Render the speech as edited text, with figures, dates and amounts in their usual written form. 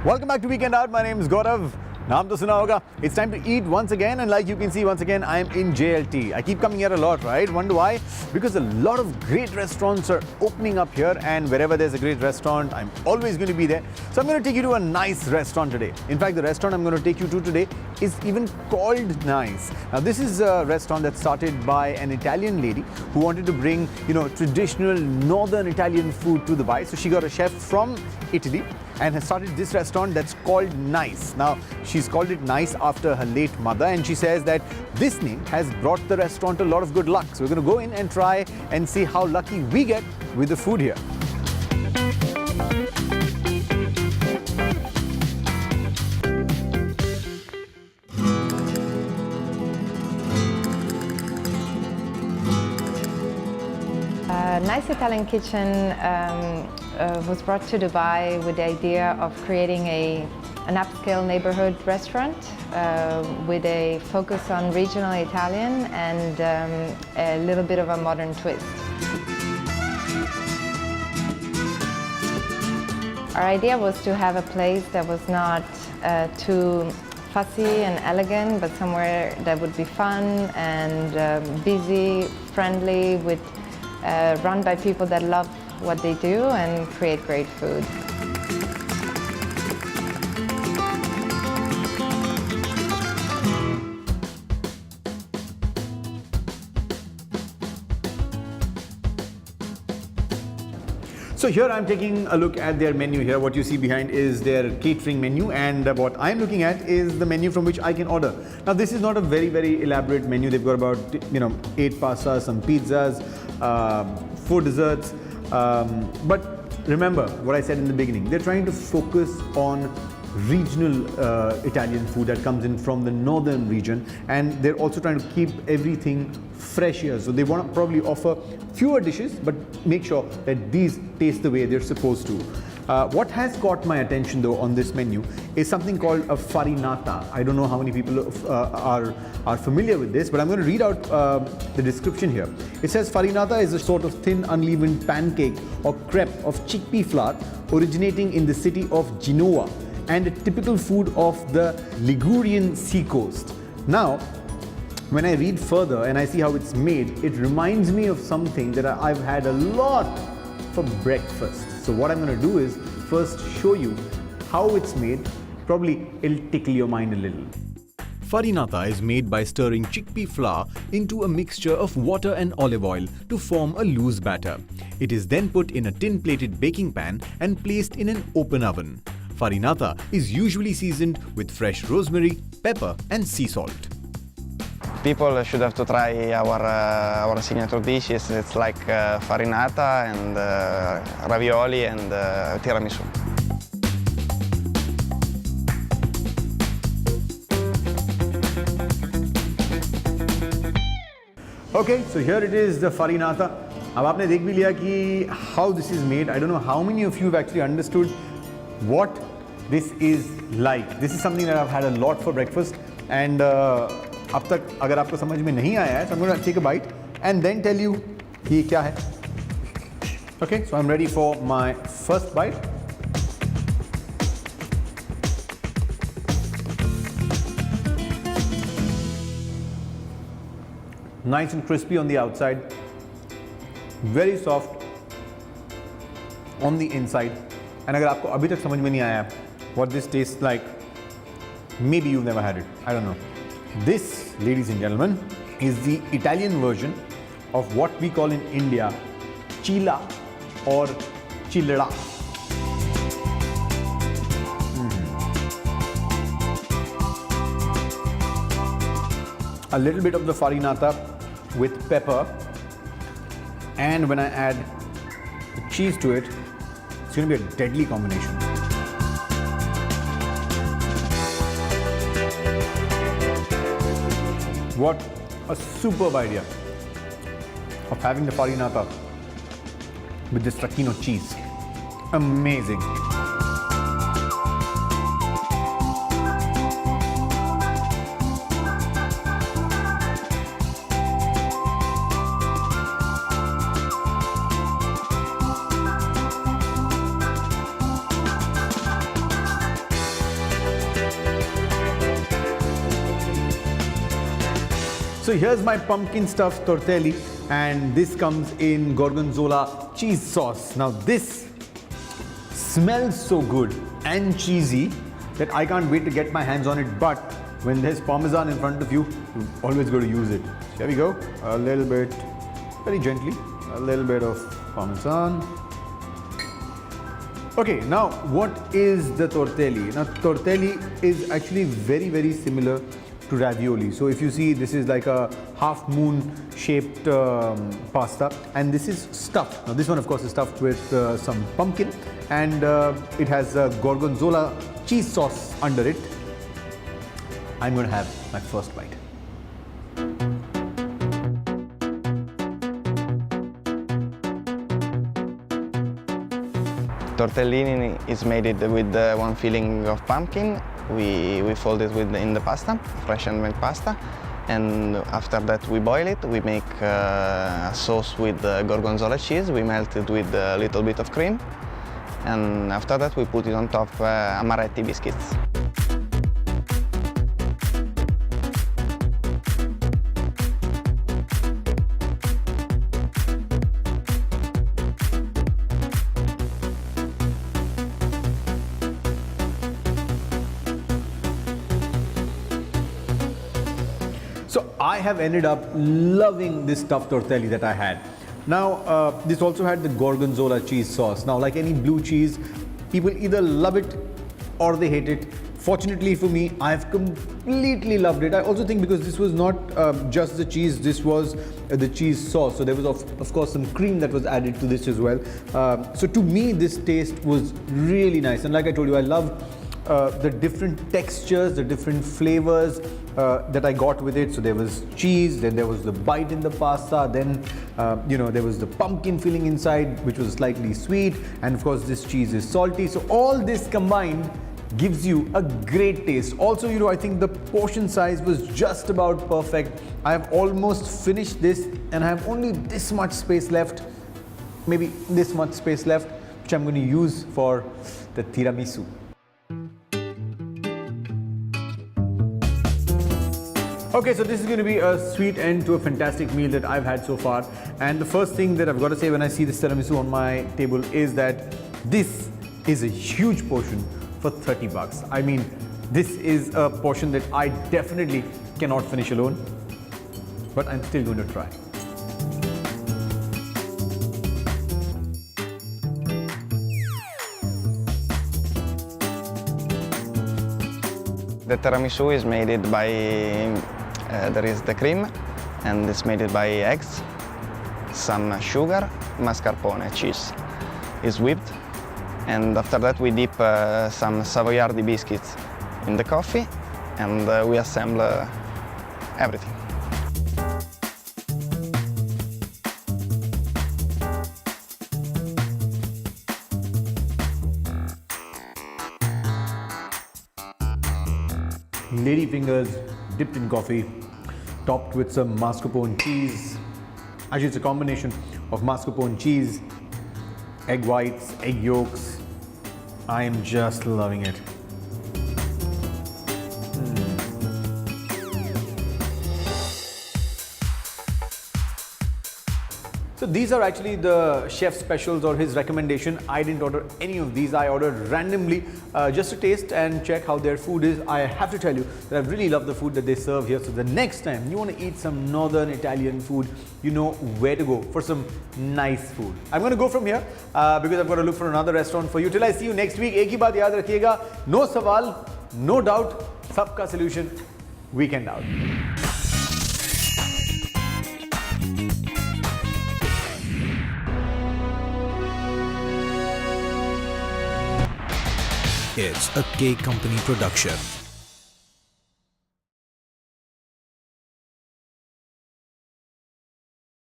Welcome back to Weekend Out. My name is Gaurav. नाम तो सुना होगा. It's time to eat once again, and like you can see once again, I am in JLT. I keep coming here a lot, right? Wonder why? Because a lot of great restaurants are opening up here, and wherever there's a great restaurant, I'm always going to be there. So I'm going to take you to a nice restaurant today. In fact, the restaurant I'm going to take you to today is even called Nice. Now, this is a restaurant that started by an Italian lady who wanted to bring, traditional northern Italian food to Dubai. So she got a chef from Italy and has started this restaurant that's called Nice. Now, she's called it Nice after her late mother, and she says that this name has brought the restaurant a lot of good luck. So we're going to go in and try and see how lucky we get with the food here. Nice Italian Kitchen was brought to Dubai with the idea of creating an upscale neighborhood restaurant with a focus on regional Italian and a little bit of a modern twist. Our idea was to have a place that was not too fussy and elegant, but somewhere that would be fun and busy, friendly, run by people that love what they do and create great food. So here I'm taking a look at their menu here. What you see behind is their catering menu, and what I'm looking at is the menu from which I can order. Now, this is not a very, very elaborate menu. They've got about 8 pastas, some pizzas, 4 desserts. But remember what I said in the beginning. They're trying to focus on regional Italian food that comes in from the northern region, and they're also trying to keep everything fresh here. So they want to probably offer fewer dishes, but make sure that these taste the way they're supposed to. What has caught my attention though on this menu is something called a farinata. I don't know how many people are familiar with this, but I'm going to read out the description here. It says farinata is a sort of thin unleavened pancake or crepe of chickpea flour originating in the city of Genoa and a typical food of the Ligurian seacoast. Now, when I read further and I see how it's made, it reminds me of something that I've had a lot for breakfast. So what I'm going to do is first show you how it's made. Probably it'll tickle your mind a little. Farinata is made by stirring chickpea flour into a mixture of water and olive oil to form a loose batter. It is then put in a tin-plated baking pan and placed in an open oven. Farinata is usually seasoned with fresh rosemary, pepper and sea salt. People should have to try our signature dishes. It's like farinata and ravioli and tiramisu. Okay, so here it is, the farinata. अब आपने देख भी लिया कि how this is made. I don't know how many of you have actually understood what this is like. This is something that I've had a lot for breakfast, and अब तक अगर आपको समझ में नहीं आया है, so I'm going to take a bite and then tell you कि क्या है. Okay, so I'm ready for my first bite. Nice and crispy on the outside, very soft on the inside. And अगर आपको अभी तक समझ में नहीं आया what this tastes like, maybe you've never had it. I don't know. This, ladies and gentlemen, is the Italian version of what we call in India chila or childa. A little bit of the farinata with pepper, and when I add the cheese to it, it's going to be a deadly combination. What a superb idea of having the farinata with this stracchino cheese. Amazing. So here's my pumpkin stuffed tortelli, and this comes in gorgonzola cheese sauce. Now this smells so good and cheesy that I can't wait to get my hands on it, but when there's parmesan in front of you, you always got to use it. Here we go, a little bit, very gently, a little bit of parmesan. Okay, now what is the tortelli? Now tortelli is actually very, very similar to ravioli. So if you see, this is like a half moon shaped pasta, and this is stuffed. Now this one of course is stuffed with some pumpkin, and it has gorgonzola cheese sauce under it. I'm going to have my first bite. Tortellini is made it with one filling of pumpkin. We fold it in the pasta, fresh and made pasta, and after that we boil it. We make a sauce with gorgonzola cheese. We melt it with a little bit of cream, and after that we put it on top amaretti biscuits. So I have ended up loving this stuffed tortelli that I had. Now this also had the gorgonzola cheese sauce. Now like any blue cheese, people either love it or they hate it. Fortunately for me, I've completely loved it. I also think because this was not just the cheese, this was the cheese sauce. So there was of course some cream that was added to this as well. So to me this taste was really nice, and like I told you, I love the different textures, the different flavors that I got with it. So there was cheese, then there was the bite in the pasta, then there was the pumpkin filling inside, which was slightly sweet, and of course this cheese is salty. So all this combined gives you a great taste. Also, I think the portion size was just about perfect. I have almost finished this, and I have only this much space left, maybe this much space left, which I'm going to use for the tiramisu. Okay, so this is going to be a sweet end to a fantastic meal that I've had so far. And the first thing that I've got to say when I see this tiramisu on my table is that this is a huge portion for 30 bucks. I mean, this is a portion that I definitely cannot finish alone, but I'm still going to try. The tiramisu is made it by, there is the cream, and it's made it by eggs, some sugar, mascarpone, cheese. It's whipped, and after that we dip some Savoiardi biscuits in the coffee, and we assemble everything. Lady fingers dipped in coffee, topped with some mascarpone cheese. Actually, it's a combination of mascarpone cheese, egg whites, egg yolks. I am just loving it. So these are actually the chef's specials or his recommendation. I didn't order any of these. I ordered randomly just to taste and check how their food is. I have to tell you that I really love the food that they serve here. So the next time you want to eat some northern Italian food, you know where to go for some nice food. I'm going to go from here because I've got to look for another restaurant for you. Till I see you next week, एक ही बात याद रखिएगा, no सवाल, no doubt, सबका solution, weekend out. It's a K Company production.